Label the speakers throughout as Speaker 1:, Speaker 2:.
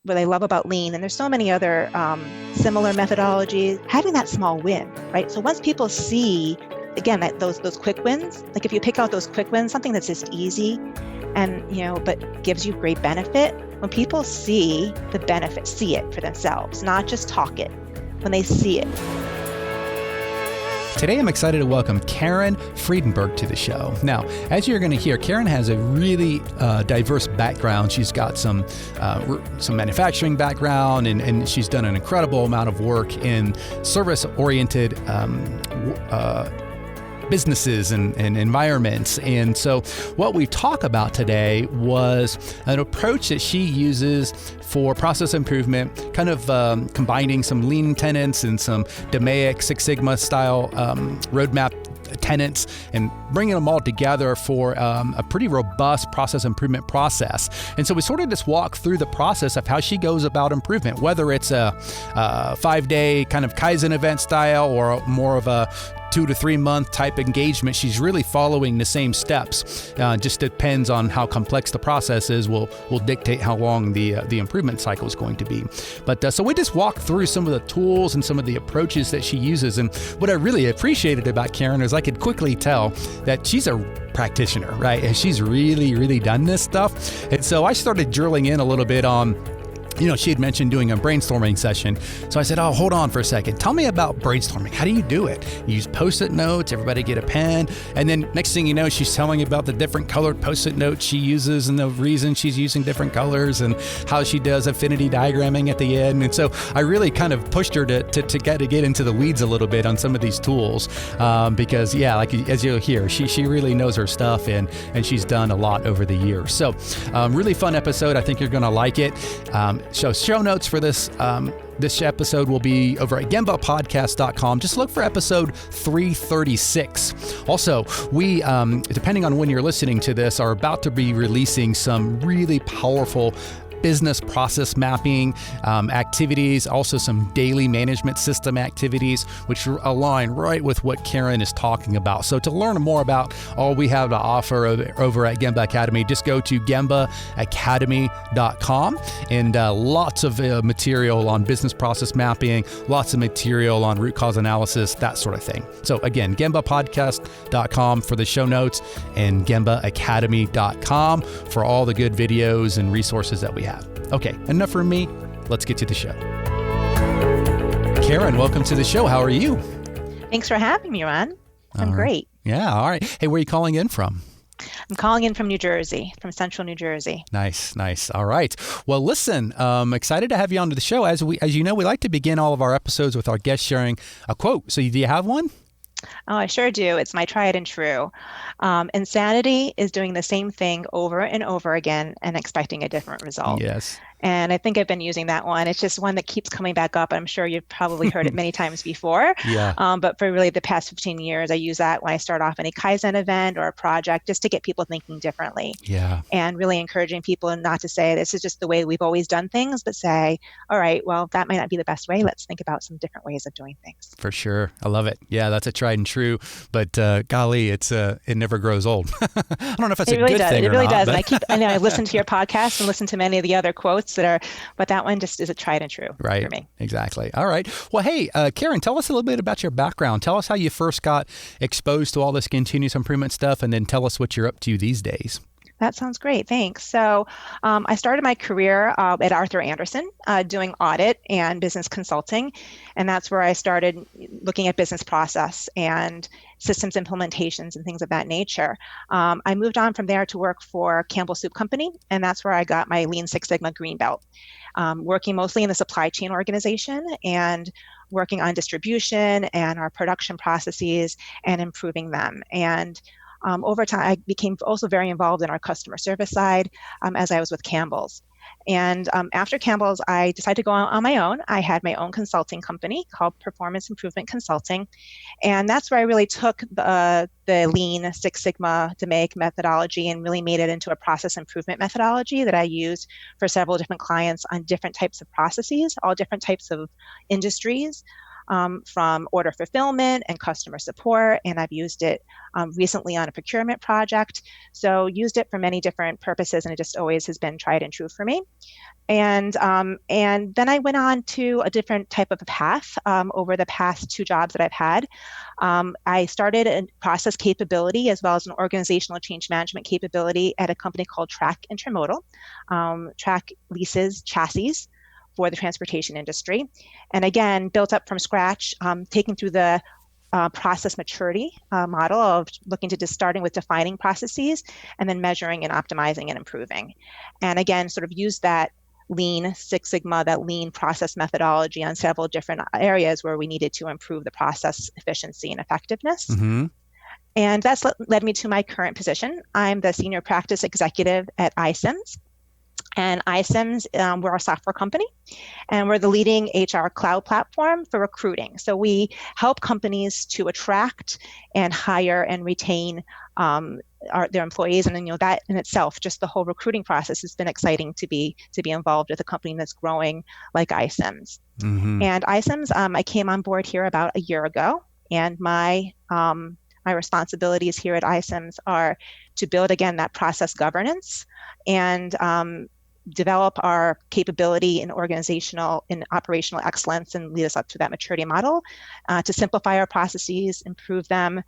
Speaker 1: what I love about Lean, and there's so many other similar methodologies, having that small win, right? So once people see, again, that those quick wins, like if you pick out those quick wins, something that's just easy and, but gives you great benefit, when people see the benefit, see it for themselves, not just talk it, when they see it.
Speaker 2: Today, I'm excited to welcome Karen Friedenberg to the show. Now, as you're going to hear, Karen has a really diverse background. She's got some manufacturing background, and she's done an incredible amount of work in service-oriented businesses and environments. And so what we talk about today was an approach that she uses for process improvement, kind of combining some lean tenets and some DMAIC Six Sigma style roadmap tenets and bringing them all together for a pretty robust process improvement process. And so we sort of just walk through the process of how she goes about improvement, whether it's a 5-day kind of Kaizen event style or more of a 2 to 3 month type engagement. She's really following the same steps. Just depends on how complex the process is will dictate how long the improvement cycle is going to be. But so we just walk through some of the tools and some of the approaches that she uses. And what I really appreciated about Karen is I could quickly tell that she's a practitioner, right? And she's really, really done this stuff. And so I started drilling in a little bit on, she had mentioned doing a brainstorming session. So I said, oh, hold on for a second. Tell me about brainstorming. How do you do it? You use Post-it notes, everybody get a pen. And then next thing you know, she's telling you about the different colored Post-it notes she uses and the reason she's using different colors and how she does affinity diagramming at the end. And so I really kind of pushed her to get into the weeds a little bit on some of these tools because, yeah, like as you'll hear, she really knows her stuff and she's done a lot over the years. So really fun episode. I think you're going to like it. So show notes for this episode will be over at gembapodcast.com. Just look for episode 336. Also, we, depending on when you're listening to this, are about to be releasing some really powerful business process mapping activities, also some daily management system activities, which align right with what Karen is talking about. So to learn more about all we have to offer over at Gemba Academy, just go to gembaacademy.com and lots of material on business process mapping, lots of material on root cause analysis, that sort of thing. So again, gembapodcast.com for the show notes and gembaacademy.com for all the good videos and resources that we have. Okay, enough from me. Let's get to the show. Karen, welcome to the show. How are you?
Speaker 1: Thanks for having me, Ron. I'm great.
Speaker 2: Yeah, all right. Hey, where are you calling in from?
Speaker 1: I'm calling in from New Jersey, from central New Jersey.
Speaker 2: Nice. All right. Well, listen, excited to have you on to the show. As you know, we like to begin all of our episodes with our guests sharing a quote. So do you have one?
Speaker 1: Oh, I sure do. It's my tried and true. Insanity is doing the same thing over and over again and expecting a different result.
Speaker 2: Yes.
Speaker 1: And I think I've been using that one. It's just one that keeps coming back up. I'm sure you've probably heard it many times before.
Speaker 2: Yeah.
Speaker 1: But for really the past 15 years, I use that when I start off any Kaizen event or a project just to get people thinking differently.
Speaker 2: Yeah.
Speaker 1: And really encouraging people not to say, this is just the way we've always done things, but say, all right, well, that might not be the best way. Let's think about some different ways of doing things.
Speaker 2: For sure. I love it. Yeah, that's a tried and true. But golly, it never grows old. I don't know if that's a good thing or not. It really does.
Speaker 1: But... And I listen to your podcast and listen to many of the other quotes but that one just is a tried and true for me.
Speaker 2: Exactly. All right. Well, hey, Karen, tell us a little bit about your background. Tell us how you first got exposed to all this continuous improvement stuff, and then tell us what you're up to these days.
Speaker 1: That sounds great. Thanks. So I started my career at Arthur Andersen doing audit and business consulting. And that's where I started looking at business process and systems implementations and things of that nature. I moved on from there to work for Campbell Soup Company. And that's where I got my Lean Six Sigma Green Belt, working mostly in the supply chain organization and working on distribution and our production processes and improving them. And over time, I became also very involved in our customer service side as I was with Campbell's. And after Campbell's, I decided to go on my own. I had my own consulting company called Performance Improvement Consulting. And that's where I really took the Lean Six Sigma DMAIC methodology and really made it into a process improvement methodology that I use for several different clients on different types of processes, all different types of industries. from order fulfillment and customer support, and I've used it recently on a procurement project. So used it for many different purposes, and it just always has been tried and true for me. And then I went on to a different type of a path over the past 2 jobs that I've had. I started a process capability as well as an organizational change management capability at a company called Track Intermodal. Track leases chassis for the transportation industry. And again, built up from scratch, taken through the process maturity model of looking to just starting with defining processes and then measuring and optimizing and improving. And again, sort of use that Lean Six Sigma, that lean process methodology on several different areas where we needed to improve the process efficiency and effectiveness.
Speaker 2: Mm-hmm.
Speaker 1: And that's led me to my current position. I'm the senior practice executive at iCIMS. And iCIMS, we're a software company, and we're the leading HR cloud platform for recruiting. So we help companies to attract and hire and retain their employees, and then that in itself, just the whole recruiting process has been exciting to be involved with a company that's growing like iCIMS.
Speaker 2: Mm-hmm.
Speaker 1: And iCIMS, I came on board here about a year ago, and my responsibilities here at iCIMS are to build again that process governance and develop our capability in organizational and operational excellence and lead us up to that maturity model to simplify our processes, improve them,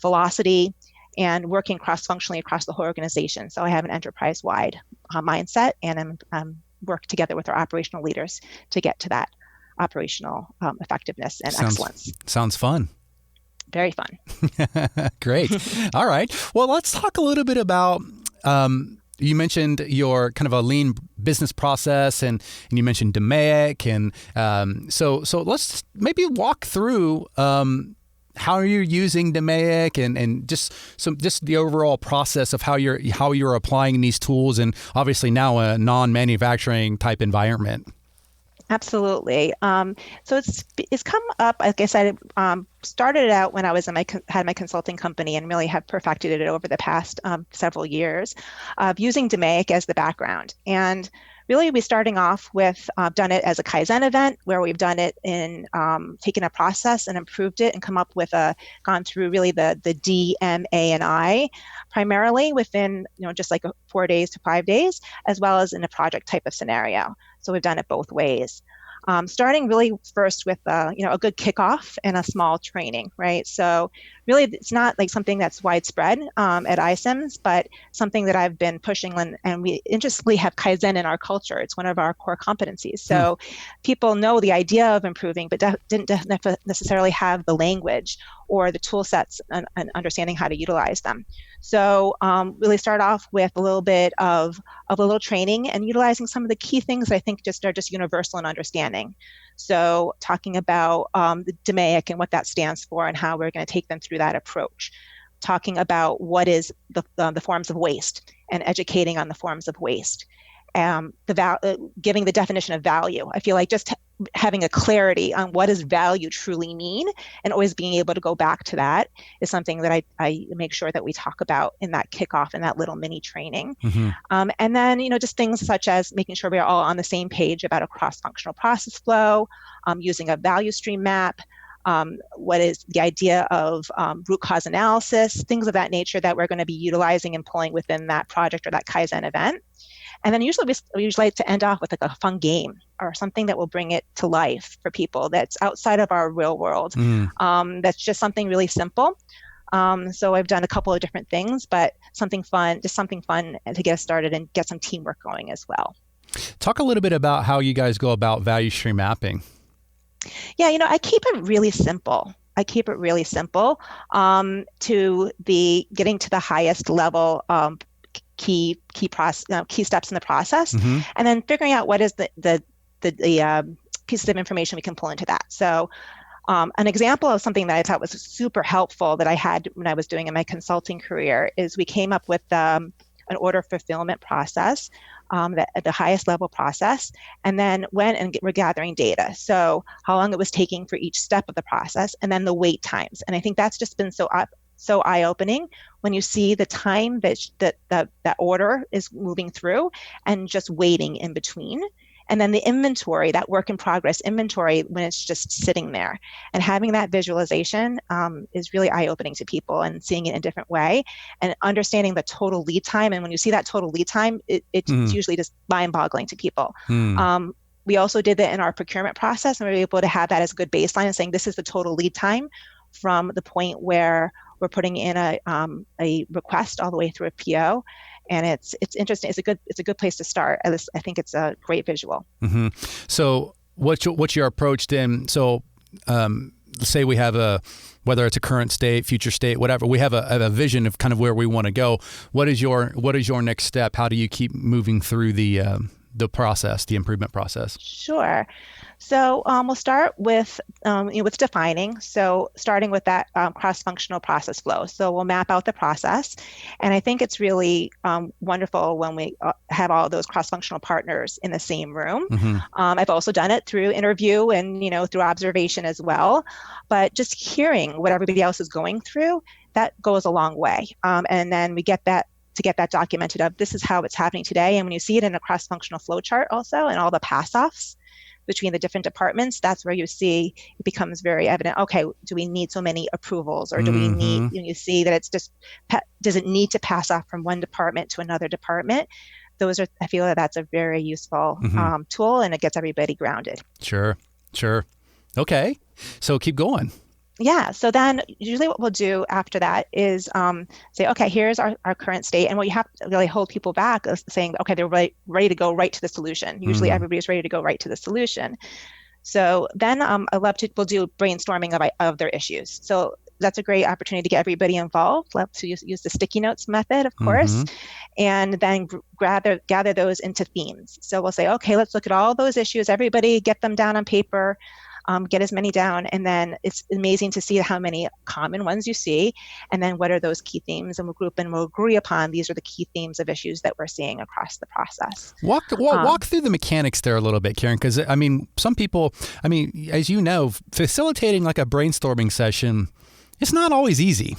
Speaker 1: velocity, and working cross-functionally across the whole organization. So I have an enterprise-wide mindset, and I'm work together with our operational leaders to get to that operational effectiveness and excellence.
Speaker 2: Sounds fun.
Speaker 1: Very fun.
Speaker 2: Great. All right. Well, let's talk a little bit about you mentioned your kind of a lean business process, and you mentioned DMAIC, and so let's maybe walk through how you're using DMAIC and just the overall process of how you're applying these tools, and obviously now a non-manufacturing type environment.
Speaker 1: Absolutely. So it's come up, like I said, started it out when I was had my consulting company and really have perfected it over the past several years of using DMAIC as the background. And really we starting off with done it as a Kaizen event where we've done it in taken a process and improved it and come up with gone through really the DMAIC primarily within, just like 4 days to 5 days, as well as in a project type of scenario. So we've done it both ways. Starting really first with a good kickoff and a small training, right? So really it's not like something that's widespread at iCIMS, but something that I've been pushing and we interestingly have Kaizen in our culture. It's one of our core competencies. So people know the idea of improving, but didn't necessarily have the language or the tool sets and understanding how to utilize them. So really start off with a little bit of a little training and utilizing some of the key things I think are just universal in understanding. So talking about the DMAIC and what that stands for and how we're going to take them through that approach. Talking about what is the forms of waste and educating on the forms of waste. Giving the definition of value. I feel like just having a clarity on what does value truly mean and always being able to go back to that is something that I make sure that we talk about in that kickoff and that little mini training. Mm-hmm. And then, just things such as making sure we are all on the same page about a cross-functional process flow, using a value stream map, what is the idea of root cause analysis, things of that nature that we're going to be utilizing and pulling within that project or that Kaizen event. And then usually we like to end off with like a fun game or something that will bring it to life for people that's outside of our real world. That's just something really simple. So I've done a couple of different things, but something fun to get us started and get some teamwork going as well.
Speaker 2: Talk a little bit about how you guys go about value stream mapping.
Speaker 1: Yeah, I keep it really simple. To be getting to the highest level key steps in the process, mm-hmm. and then figuring out what is the pieces of information we can pull into that. So an example of something that I thought was super helpful that I had when I was doing in my consulting career is we came up with an order fulfillment process, at the highest level process, and then went and we're gathering data. So how long it was taking for each step of the process, and then the wait times. And I think that's just been so eye-opening when you see the time that order is moving through and just waiting in between. And then the inventory, that work in progress inventory, when it's just sitting there. And having that visualization is really eye-opening to people, and seeing it in a different way and understanding the total lead time. And when you see that total lead time, it's usually just mind-boggling to people. We also did that in our procurement process, and we were able to have that as a good baseline and saying this is the total lead time from the point where we're putting in a request all the way through a PO. And it's interesting. It's a good place to start. I think it's a great visual.
Speaker 2: So what's your approach then? So let's say we have whether it's a current state, future state, whatever, we have a vision of kind of where we want to go. What is your next step? How do you keep moving through the process, the improvement process?
Speaker 1: Sure. So we'll start with with defining. So starting with that cross-functional process flow. So we'll map out the process, and I think it's really wonderful when we have all those cross-functional partners in the same room. I've also done it through interview and through observation as well. But just hearing what everybody else is going through, that goes a long way. And then we get that documented of this is how it's happening today. And when you see it in a cross-functional flow chart also, and all the pass-offs between the different departments, that's where you see it becomes very evident. Okay, do we need so many approvals, or do we need? You see that it's just does it need to pass off from one department to another department? I feel that that's a very useful tool, and it gets everybody grounded.
Speaker 2: Sure. Okay, so keep going.
Speaker 1: Yeah. So then usually what we'll do after that is say, okay, here's our current state. And what you have to really hold people back is saying, okay, they're ready to go right to the solution. Usually everybody's ready to go right to the solution. So then we'll do brainstorming of their issues. So that's a great opportunity to get everybody involved. Love to use the sticky notes method, of course, and then gather those into themes. So we'll say, okay, let's look at all those issues. Everybody get them down on paper. Get as many down, and then it's amazing to see how many common ones you see, and then what are those key themes, and we'll group and we'll agree upon these are the key themes of issues that we're seeing across the process.
Speaker 2: Walk through the mechanics there a little bit, Karen, because some people, as you know, facilitating like a brainstorming session, it's not always easy.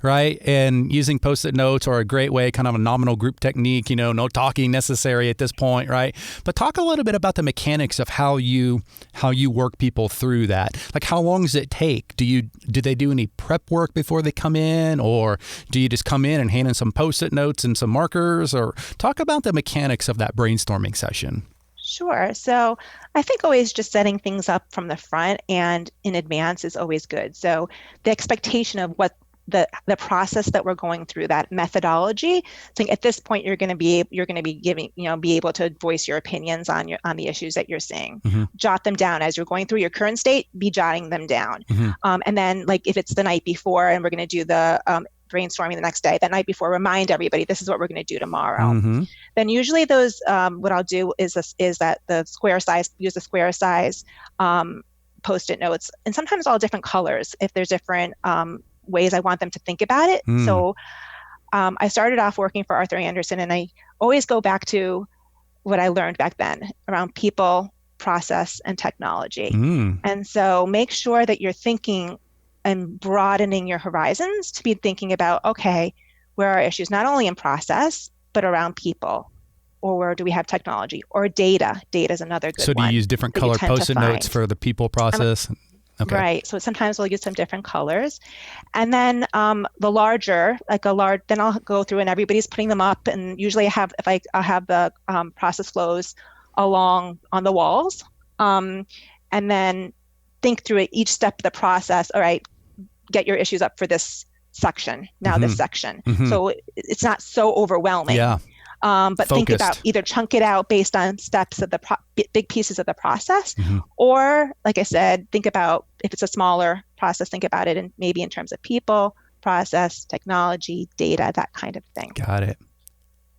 Speaker 2: Right. And using Post-it notes are a great way, kind of a nominal group technique, no talking necessary at this point. Right. But talk a little bit about the mechanics of how you work people through that. Like, how long does it take? Do they do any prep work before they come in, or do you just come in and hand in some Post-it notes and some markers? Or talk about the mechanics of that brainstorming session.
Speaker 1: Sure. So I think always just setting things up from the front and in advance is always good. So the expectation of what the process that we're going through, that methodology. So at this point, you're going to be giving, be able to voice your opinions on the issues that you're seeing. Jot them down as you're going through your current state. Be jotting them down, and then like if it's the night before, and we're going to do the brainstorming the next day, that night before, remind everybody this is what we're going to do tomorrow. Then usually those, what I'll do is that the square size, use the square size Post-it notes, and sometimes all different colors if there's different ways I want them to think about it. So I started off working for Arthur Andersen, and I always go back to what I learned back then around people, process, and technology. And so make sure that you're thinking and broadening your horizons to be thinking about, okay, where are issues not only in process, but around people, or where do we have technology, or data. Data is another good one.
Speaker 2: So do you use different color Post-it notes for the people process? Okay. Right.
Speaker 1: So sometimes we'll use some different colors. And then then I'll go through and everybody's putting them up. And usually I'll have the process flows along on the walls. And then think through each step of the process. All right, get your issues up for this section. Now this section. So it's not so overwhelming.
Speaker 2: Yeah.
Speaker 1: But
Speaker 2: Focused.
Speaker 1: Think about either chunk it out based on steps of the big pieces of the process, or like I said, think about if it's a smaller process, think about it maybe in terms of people, process, technology, data, that kind of thing.
Speaker 2: Got it.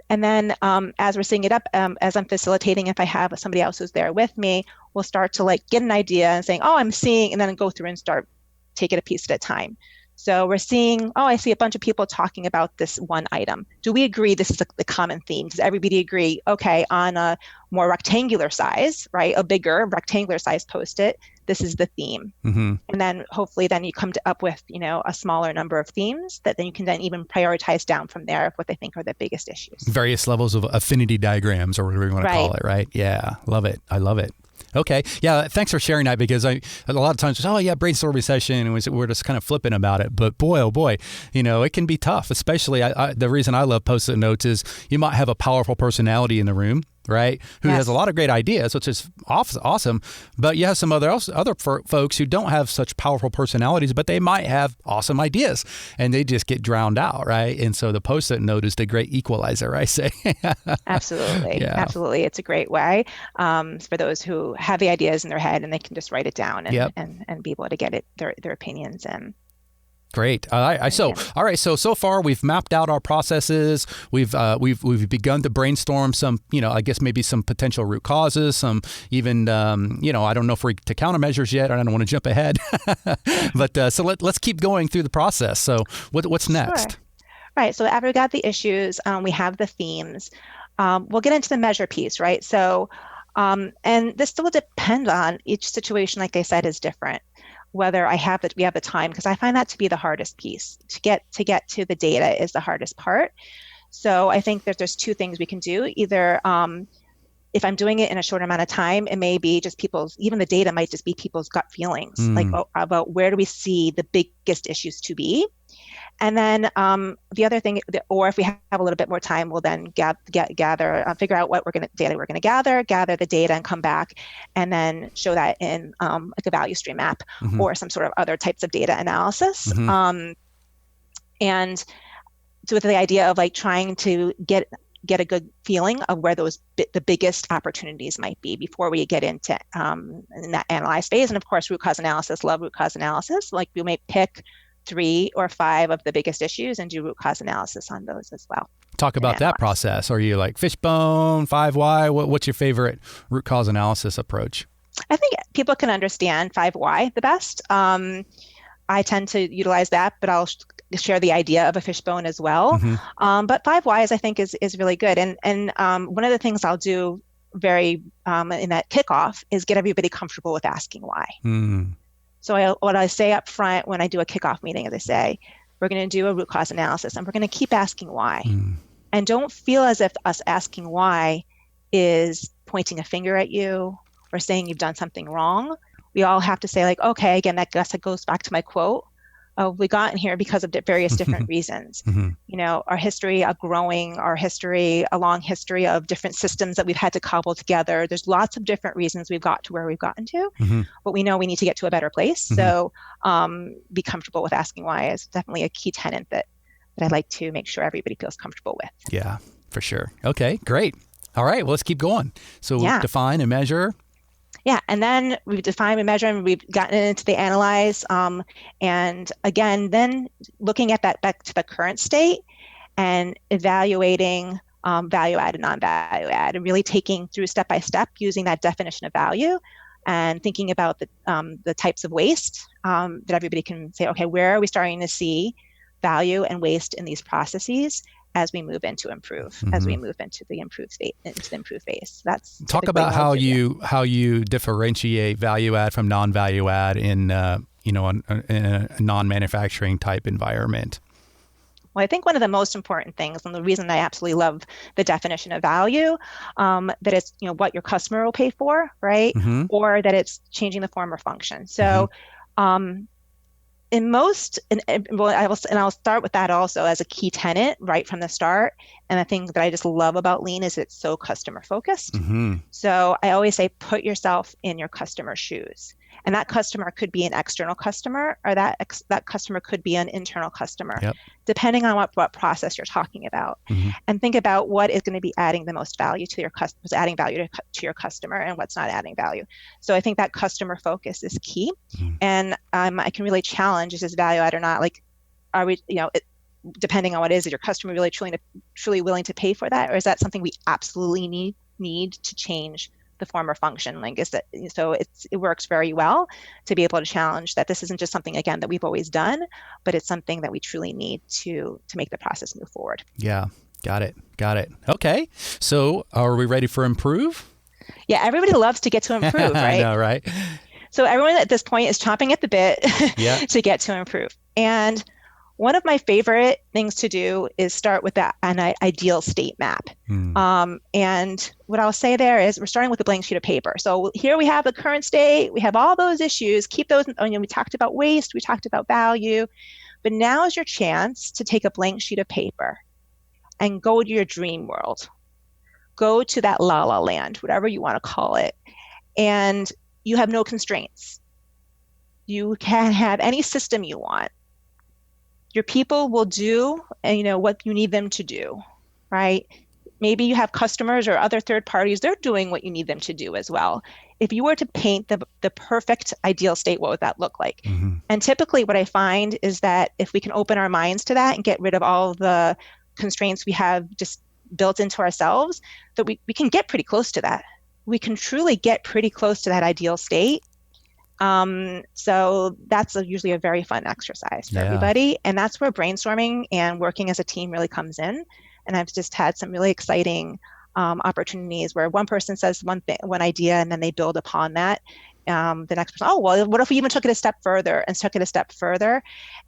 Speaker 1: And then as we're seeing it up, as I'm facilitating, if I have somebody else who's there with me, we'll start to get an idea and saying, oh, I'm seeing, and then go through and start take it a piece at a time. So we're seeing, oh, I see a bunch of people talking about this one item. Do we agree this is the common theme? Does everybody agree, okay, on a more rectangular size, right? A bigger rectangular size Post-it, this is the theme.
Speaker 2: Mm-hmm.
Speaker 1: And then hopefully then you come up with, a smaller number of themes that then you can then even prioritize down from there of what they think are the biggest issues.
Speaker 2: Various levels of affinity diagrams, or whatever you want to call it, right? Yeah, love it. I love it. Okay. Yeah. Thanks for sharing that, because a lot of times, oh yeah, brainstorming session, and we're just kind of flipping about it. But boy, oh boy, it can be tough. Especially the reason I love Post-it notes is you might have a powerful personality in the room, right? Who has a lot of great ideas, which is awesome. But you have some other folks who don't have such powerful personalities, but they might have awesome ideas, and they just get drowned out, right? And so the Post-it note is the great equalizer, I say.
Speaker 1: Absolutely.
Speaker 2: Yeah.
Speaker 1: Absolutely. It's a great way for those who have the ideas in their head and they can just write it down and be able to get their opinions in.
Speaker 2: Great. All right. So far we've mapped out our processes. We've begun to brainstorm some, I guess maybe some potential root causes, some even, I don't know if we're to countermeasures yet. I don't want to jump ahead, but so let's keep going through the process. So what's next?
Speaker 1: Sure. Right. So after we got the issues, we have the themes. We'll get into the measure piece, right? So, and this will depend on each situation. Like I said, is different. Whether we have the time, because I find that to be the hardest piece. To get to the data is the hardest part. So I think that there's two things we can do. Either if I'm doing it in a short amount of time, it may be just even the data might just be people's gut feelings, like about where do we see the biggest issues to be. And then the other thing, or if we have a little bit more time, we'll then gather, figure out what data we're going to gather the data and come back and then show that in like a value stream map or some sort of other types of data analysis. And so with the idea of like trying to get a good feeling of where the biggest opportunities might be before we get into in that analyze phase. And of course, root cause analysis, love root cause analysis. Like we may pick 3 or 5 of the biggest issues and do root cause analysis on those as well.
Speaker 2: Talk about that process. Are you like fishbone, 5 why? What's your favorite root cause analysis approach?
Speaker 1: I think people can understand 5 why the best. I tend to utilize that, but I'll share the idea of a fishbone as well. But 5 whys I think is really good. And one of the things I'll do very in that kickoff is get everybody comfortable with asking why. So what I say up front when I do a kickoff meeting is I say, we're going to do a root cause analysis and we're going to keep asking why. And don't feel as if us asking why is pointing a finger at you or saying you've done something wrong. We all have to say like, okay, again, that goes back to my quote. We got in here because of various different reasons. Our history of growing, a long history of different systems that we've had to cobble together. There's lots of different reasons we've got to where we've gotten to, but we know we need to get to a better place. So be comfortable with asking why is definitely a key tenet that I'd like to make sure everybody feels comfortable with.
Speaker 2: Yeah, for sure. Okay, great. All right, well, let's keep going. So define and measure.
Speaker 1: Yeah, and then we've defined and measured, and we've gotten into the analyze. And again, then looking at that back to the current state and evaluating value add and non-value add, and really taking through step by step using that definition of value and thinking about the types of waste that everybody can say, okay, where are we starting to see value and waste in these processes as we move into improve, as we move into the improved state, into the improved phase. That's
Speaker 2: talk about how you differentiate value add from non-value add in a non-manufacturing type environment.
Speaker 1: Well, I think one of the most important things, and the reason I absolutely love the definition of value, that it's what your customer will pay for, right, or that it's changing the form or function. So. I'll start with that also as a key tenet right from the start. And the thing that I just love about Lean is it's so customer focused. So I always say, put yourself in your customer's shoes. And that customer could be an external customer, or that customer could be an internal customer, depending on what process you're talking about. And think about what is going to be adding the most value to your customer, adding value to your customer, and what's not adding value. So I think that customer focus is key. And I can really challenge, is this value add or not? Like, are we, depending on what it is your customer really truly willing to pay for that, or is that something we absolutely need to change the form or function. Like is that so it works very well to be able to challenge that this isn't just something again that we've always done, but it's something that we truly need to make the process move forward.
Speaker 2: Yeah, got it. Okay, so are we ready for improve?
Speaker 1: Yeah, everybody loves to get to improve, right?
Speaker 2: I know, right?
Speaker 1: So everyone at this point is chomping at the bit
Speaker 2: Yeah.
Speaker 1: to get to improve. And one of my favorite things to do is start with an ideal state map. And what I'll say there is we're starting with a blank sheet of paper. So here we have the current state. We have all those issues. Keep those. We talked about waste. We talked about value. But now is your chance to take a blank sheet of paper and go to your dream world. Go to that la la land, whatever you want to call it. And you have no constraints. You can have any system you want. Your people will do, what you need them to do, right? Maybe you have customers or other third parties, they're doing what you need them to do as well. If you were to paint the perfect ideal state, what would that look like? And typically what I find is that if we can open our minds to that and get rid of all the constraints we have just built into ourselves, that we can get pretty close to that. We can truly get pretty close to that ideal state. So that's usually a very fun exercise for everybody. And that's where brainstorming and working as a team really comes in. And I've just had some really exciting opportunities where one person says one idea, and then they build upon that. The next person, oh, well, what if we even took it a step further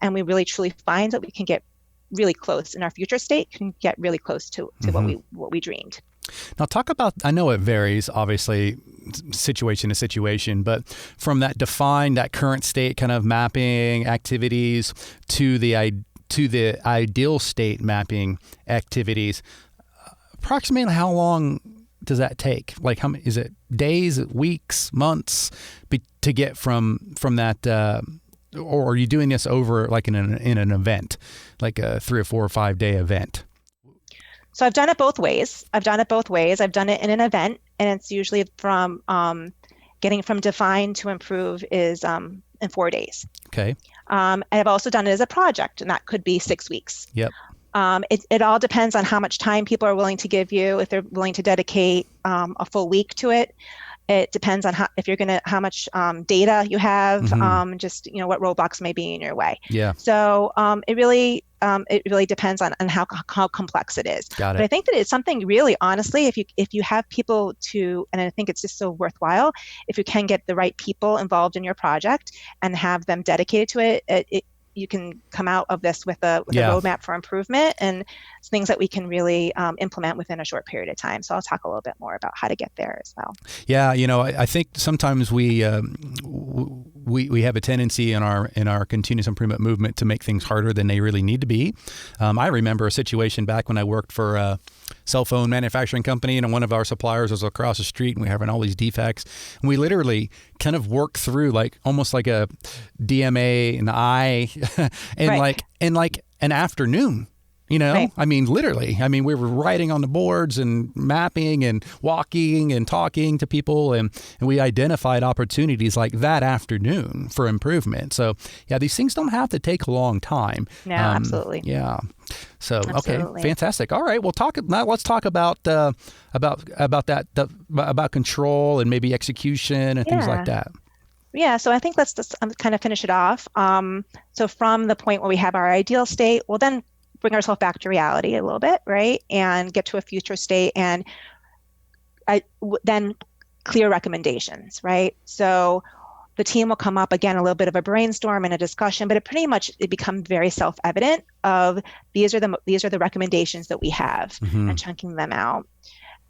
Speaker 1: and we really truly find that we can get really close in our future state, can get really close to what we dreamed.
Speaker 2: Now talk about, I know it varies obviously situation to situation, but from that current state kind of mapping activities to the ideal state mapping activities, approximately how long does that take? Like how many, is it days, weeks, months to get from that, or are you doing this over like in an event, like a 3 or 4 or 5 day event?
Speaker 1: So I've done it both ways. I've done it in an event, and it's usually from getting from define to improve is in 4 days.
Speaker 2: Okay.
Speaker 1: And I've also done it as a project, and that could be 6 weeks.
Speaker 2: Yep.
Speaker 1: It all depends on how much time people are willing to give you, if they're willing to dedicate a full week to it. It depends on how much data you have, just what roadblocks may be in your way.
Speaker 2: Yeah.
Speaker 1: So it really depends on how complex it is.
Speaker 2: Got it.
Speaker 1: But I think that it's something really, honestly, if you have people and I think it's just so worthwhile if you can get the right people involved in your project and have them dedicated to it. You can come out of this with a roadmap for improvement and things that we can really implement within a short period of time. So I'll talk a little bit more about how to get there as well. Yeah,
Speaker 2: I think sometimes we have a tendency in our continuous improvement movement to make things harder than they really need to be. I remember a situation back when I worked for a cell phone manufacturing company, and one of our suppliers was across the street, and we were having all these defects. And we literally kind of worked through almost like a DMAIC in like an afternoon.
Speaker 1: Right.
Speaker 2: I mean, literally. I mean, we were writing on the boards and mapping and walking and talking to people, and we identified opportunities like that afternoon for improvement. So, yeah, these things don't have to take a long time.
Speaker 1: No, absolutely.
Speaker 2: Yeah. So,
Speaker 1: absolutely.
Speaker 2: Okay, fantastic. All right, well, let's talk about about control and maybe execution and things like that.
Speaker 1: Yeah, so I think let's just kind of finish it off. So from the point where we have our ideal state, we'll then bring ourselves back to reality a little bit, right? And get to a future state and then clear recommendations, right? So the team will come up again, a little bit of a brainstorm and a discussion, but it becomes very self-evident of these are the recommendations that we have and chunking them out.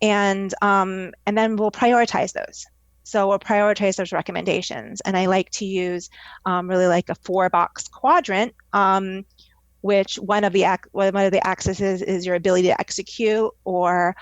Speaker 1: And then we'll prioritize those. So we'll prioritize those recommendations. And I like to use really like a 4-box quadrant, which one of the axes is your ability to execute or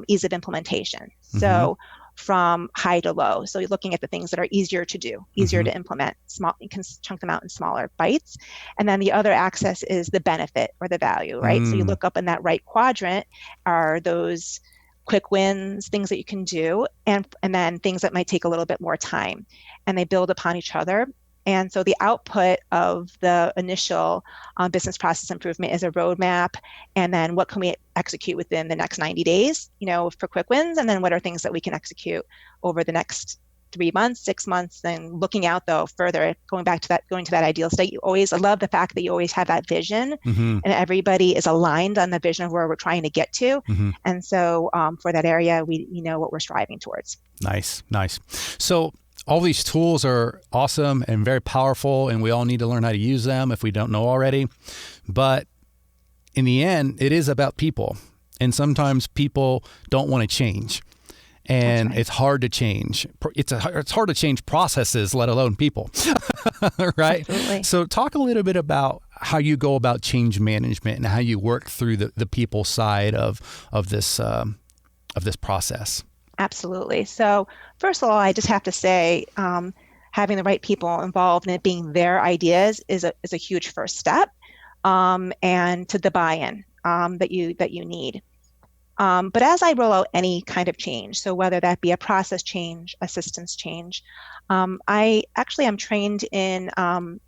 Speaker 1: ease of implementation. So from high to low. So you're looking at the things that are easier to do, easier to implement. You can chunk them out in smaller bites. And then the other axis is the benefit or the value, right? So you look up in that right quadrant are those quick wins, things that you can do, and then things that might take a little bit more time. And they build upon each other. And so the output of the initial business process improvement is a roadmap. And then what can we execute within the next 90 days, for quick wins? And then what are things that we can execute over the next 3 months, 6 months, then looking out though further, going to that ideal state. I love the fact that you always have that vision and everybody is aligned on the vision of where we're trying to get to. And so for that area, we know what we're striving towards.
Speaker 2: Nice. So all these tools are awesome and very powerful, and we all need to learn how to use them if we don't know already. But in the end, it is about people. And sometimes people don't want to change. And right. It's hard to change. It's hard to change processes, let alone people, right?
Speaker 1: Absolutely.
Speaker 2: So talk a little bit about how you go about change management and how you work through the people side of this process.
Speaker 1: Absolutely. So first of all, I just have to say, having the right people involved and it being their ideas is a huge first step, and to the buy-in that you need. But as I roll out any kind of change, so whether that be a process change, a systems change, I actually am trained in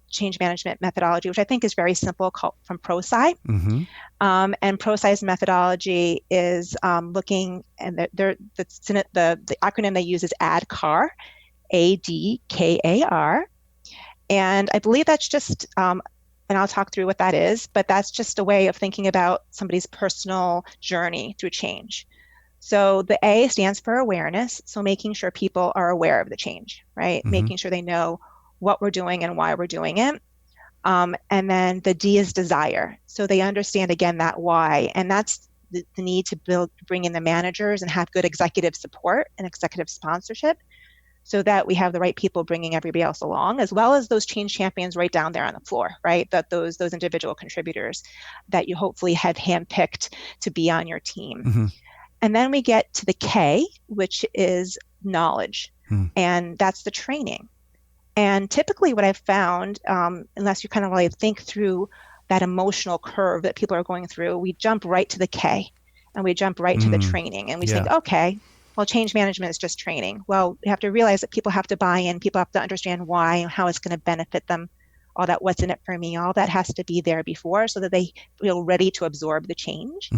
Speaker 1: change management methodology, which I think is very simple, called from ProSci. And ProSci's methodology is looking, and the acronym they use is ADKAR, ADKAR. And I believe that's just and I'll talk through what that is, but that's just a way of thinking about somebody's personal journey through change. So the A stands for awareness. So making sure people are aware of the change, right? Making sure they know what we're doing and why we're doing it. And then the D is desire. So they understand, again, that why. And that's the need to bring in the managers and have good executive support and executive sponsorship, so that we have the right people bringing everybody else along, as well as those change champions right down there on the floor, right? That those individual contributors that you hopefully have handpicked to be on your team. And then we get to the K, which is knowledge, and that's the training. And typically what I've found, unless you kind of really think through that emotional curve that people are going through, we jump right to the K and we jump right to the training, and we think, okay, well, change management is just training. Well, we have to realize that people have to buy in, people have to understand why and how it's going to benefit them, all that what's in it for me, all that has to be there before so that they feel ready to absorb the change.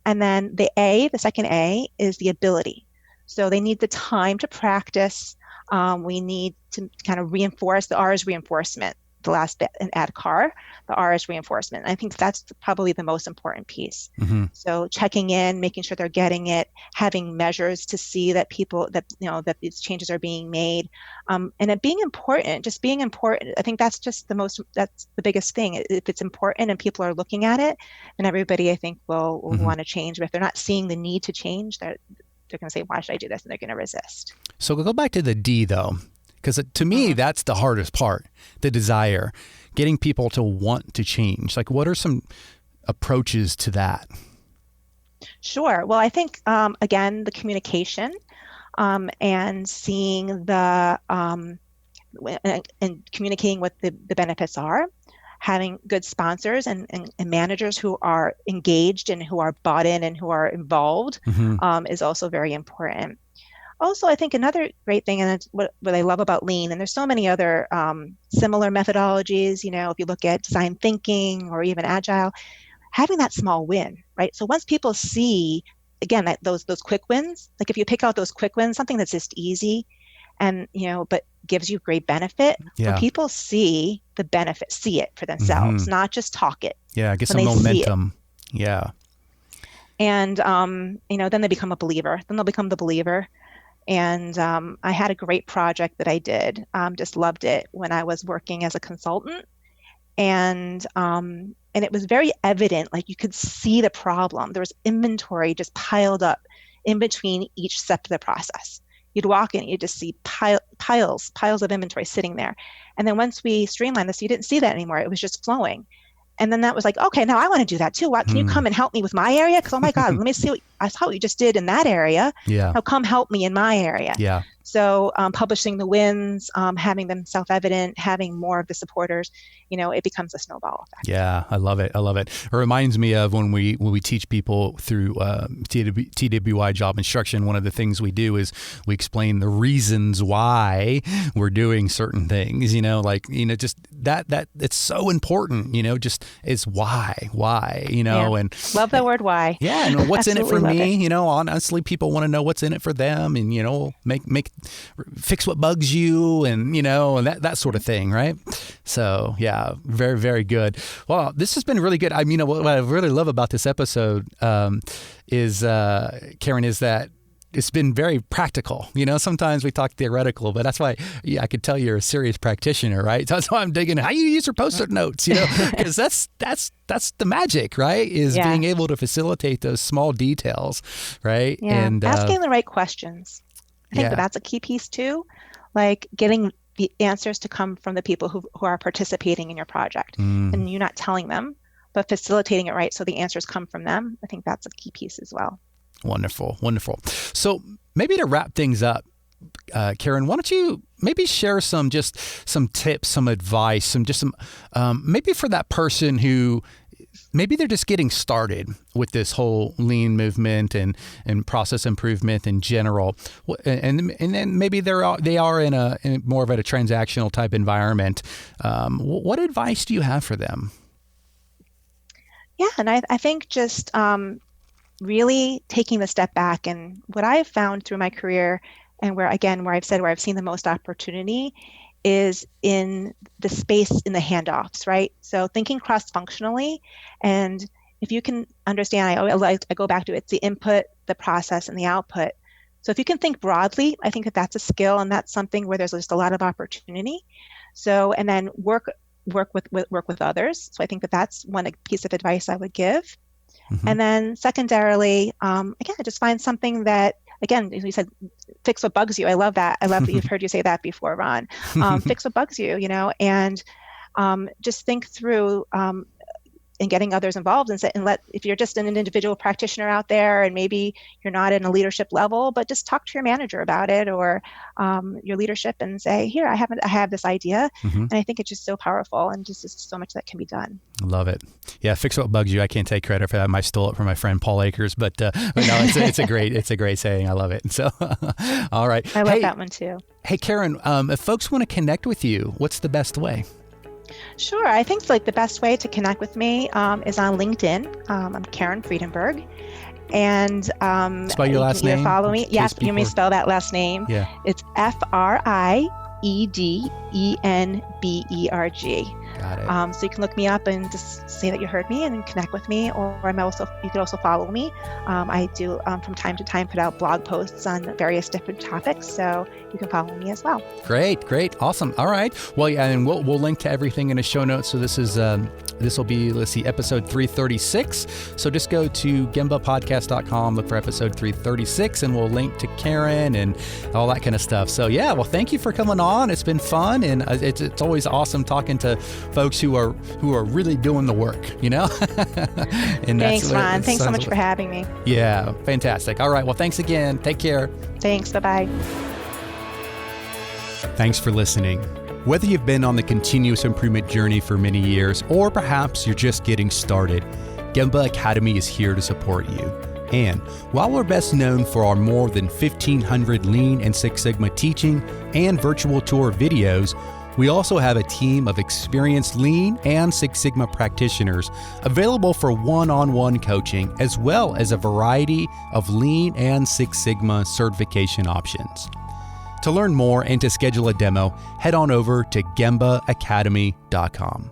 Speaker 1: And then the second A is the ability. So they need the time to practice. We need to kind of reinforce. The R is reinforcement. The last bit in ADKAR, the R is reinforcement. I think that's probably the most important piece. So checking in, making sure they're getting it, having measures to see that that these changes are being made, and it being important, just being important. I think that's the biggest thing. If it's important and people are looking at it, then everybody, I think, will want to change. But if they're not seeing the need to change, they're going to say, why should I do this? And they're going to resist.
Speaker 2: So we'll go back to the D though. Because to me, that's the hardest part, the desire, getting people to want to change. Like, what are some approaches to that?
Speaker 1: Sure. Well, I think, again, the communication and seeing and communicating what the benefits are, having good sponsors and managers who are engaged and who are bought in and who are involved is also very important. Also, I think another great thing, and it's what I love about Lean, and there's so many other similar methodologies, if you look at design thinking or even Agile, having that small win, right? So once people see, again, that those quick wins, like if you pick out those quick wins, something that's just easy and, but gives you great benefit, when people see the benefit, see it for themselves, not just talk it.
Speaker 2: Yeah, get some momentum. Yeah.
Speaker 1: And, then they become a believer. Then they'll become the believer. And I had a great project that I did, just loved it when I was working as a consultant. And it was very evident, like you could see the problem. There was inventory just piled up in between each step of the process. You'd walk in, you'd just see piles of inventory sitting there. And then once we streamlined this, you didn't see that anymore. It was just flowing. And then that was like, okay, now I want to do that too. What, can you come and help me with my area? Because, oh my God, let me see I saw what you just did in that area.
Speaker 2: Yeah.
Speaker 1: Now come help me in my area.
Speaker 2: Yeah.
Speaker 1: So publishing the wins, having them self-evident, having more of the supporters, it becomes a snowball effect.
Speaker 2: Yeah, I love it. I love it. It reminds me of when we teach people through TWI job instruction. One of the things we do is we explain the reasons why we're doing certain things. Just that it's so important. Just is why. And
Speaker 1: love the word why.
Speaker 2: Yeah, and what's in it for me?
Speaker 1: It.
Speaker 2: Honestly, people want to know what's in it for them, and fix what bugs you, and and that sort of thing, right? So yeah, very, very good. Well, this has been really good. What I really love about this episode is Karen, is that it's been very practical. Sometimes we talk theoretical, but that's why I could tell you're a serious practitioner, right? That's why I'm digging how you use your Post-it notes, because that's the magic, right? Is being able to facilitate those small details, right?
Speaker 1: Yeah.
Speaker 2: And
Speaker 1: asking the right questions. I think that's a key piece too, like getting the answers to come from the people who are participating in your project, and you're not telling them, but facilitating it right so the answers come from them. I think that's a key piece as well. Wonderful.
Speaker 2: So maybe to wrap things up, Karen, why don't you maybe share some tips, some advice, maybe for that person who maybe they're just getting started with this whole lean movement and process improvement in general, and then maybe they are in more of a transactional type environment. What advice do you have for them?
Speaker 1: Yeah, and I think just really taking the step back, and what I've found through my career, and where I've seen the most opportunity is in the space in the handoffs, right? So thinking cross-functionally, and if you can understand, I go back to it's the input, the process, and the output. So if you can think broadly, I think that's a skill, and that's something where there's just a lot of opportunity. So, and then work with others. So I think that's one piece of advice I would give. Mm-hmm. And then secondarily, again, just find something that, again, you said, fix what bugs you. I love that. I love that you've heard you say that before, Ron. Fix what bugs you, and just think through and getting others involved, and if you're just an individual practitioner out there and maybe you're not in a leadership level, but just talk to your manager about it, or your leadership, and say, here, I have this idea. Mm-hmm. And I think it's just so powerful, and just so much that can be done.
Speaker 2: Love it. Yeah, fix what bugs you. I can't take credit for that. I stole it from my friend Paul Akers, but no, it's a great saying. I love it. So, all right.
Speaker 1: I love that one too.
Speaker 2: Hey, Karen, if folks want to connect with you, what's the best way?
Speaker 1: Sure. I think the best way to connect with me is on LinkedIn. I'm Karen Friedenberg. And
Speaker 2: spell your last name.
Speaker 1: Follow me. Yes, you may spell that last name.
Speaker 2: Yeah.
Speaker 1: It's Friedenberg.
Speaker 2: Got it.
Speaker 1: So you can look me up and just say that you heard me and connect with me, or you could also follow me. I do from time to time put out blog posts on various different topics, so you can follow me as well.
Speaker 2: Great, awesome. All right. Well, yeah, and we'll link to everything in the show notes. So this will be, episode 336. So just go to gembapodcast.com, look for episode 336, and we'll link to Karen and all that kind of stuff. So yeah, well, thank you for coming on. It's been fun, and it's always awesome talking to folks who are really doing the work, And
Speaker 1: thanks, Ron. Thanks so much for having me.
Speaker 2: Yeah, fantastic. All right. Well, thanks again. Take care.
Speaker 1: Thanks. Bye-bye.
Speaker 2: Thanks for listening. Whether you've been on the continuous improvement journey for many years, or perhaps you're just getting started, Gemba Academy is here to support you. And while we're best known for our more than 1,500 Lean and Six Sigma teaching and virtual tour videos, we also have a team of experienced Lean and Six Sigma practitioners available for one-on-one coaching, as well as a variety of Lean and Six Sigma certification options. To learn more and to schedule a demo, head on over to gembaacademy.com.